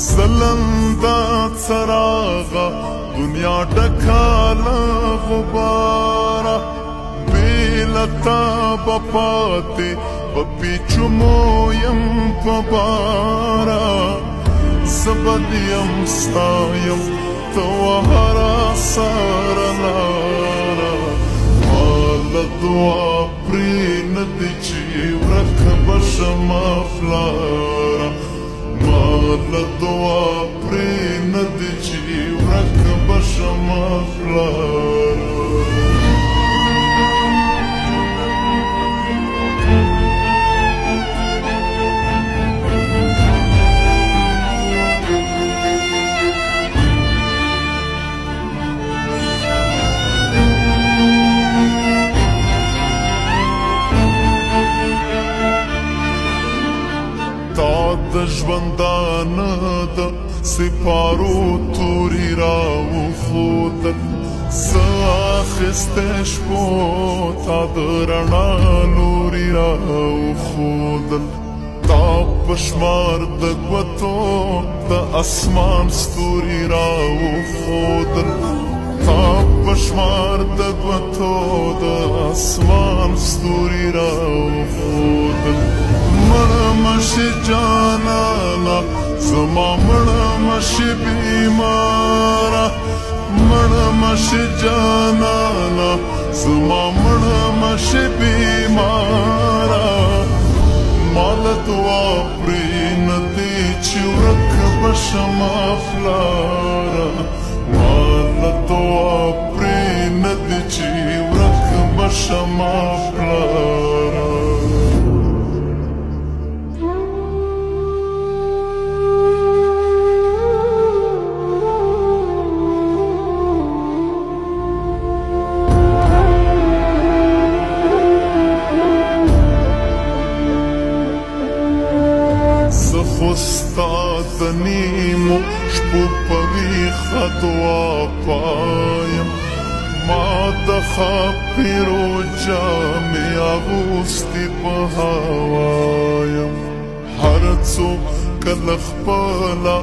زلندا څراغه دنیا ډکاله غباره بیلتا بپاتې په پیچمو یم په باره زبد یم ستا یم ته وهره ساره لاره ماله دعا پرېنهدي چې ورک به شمه پلاره ماله دعا پرېنهدي چې ورک به شمه پلاره د ژوندانه د سپارو توري راوښودل زه اخیستی شپو تا د رڼا لوري راوښودل تا په شمار د ګوتو د اسمان ستوري راوښودل تا په شمار د ګوتو د اسمان ستوري راوښودل مړه مشي جانانا زما مړه مشي بیماره مړه مشي جانانا زما مړه مشي بیماره ماله دعا پرېنهدي چې ورک به شمه پلاره ماله دعا پرېنهدي چې ورک به شمه پلاره خو ستا د نیمو شپو په ویښه دعا پایم ما د ښاپیرو جامې اغوستې په هوا یم هر څوک کله خپله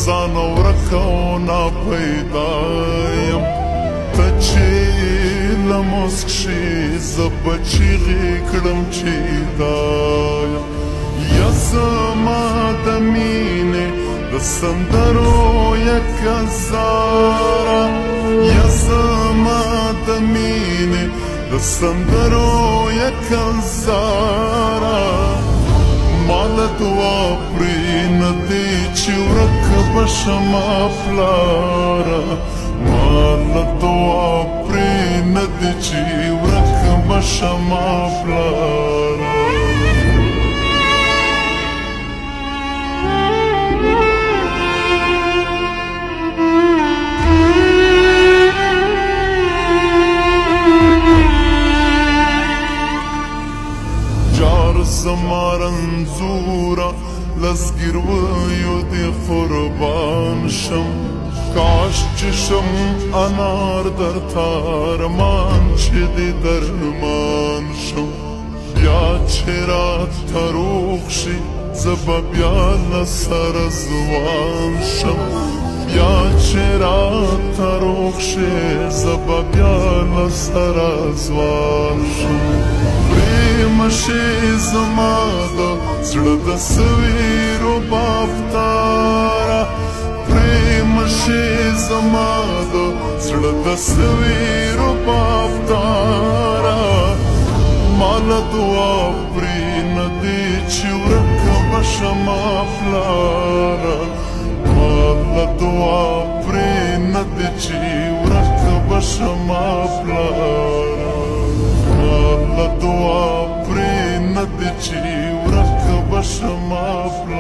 ځان ورک او ناپیدا یم ته چې له مسک شي زه به چیغې کړم چې دا یم یا زما د مینې د سندرو یک هزاره یا زما د مینې د سندرو یک هزاره ماله دعا پرېنهدي چې ورک به شمه پلاره ماله دعا پرېنهدي چې ورک به شمه پلاره زما رنځوره لسګرویو دې قربان شم کاش چې شم انار درته ارمان چې دې درمان شم بیا چې راته روغ شي زه به بیا له سره ځوان شم بیا چې راته روغ شي زه به بیا له سره ځوان شم مشي زما د زړه د سویرو بافتاره پرېم شي زما د زړه د سویرو بافتاره ماله دعا پرېنهدي چې ورک به شمه پلاره ماله دعا پرېنهدي چې ورک به شمه پلاره ماله دعا پرېنهدي چې ورک به شمه پلاره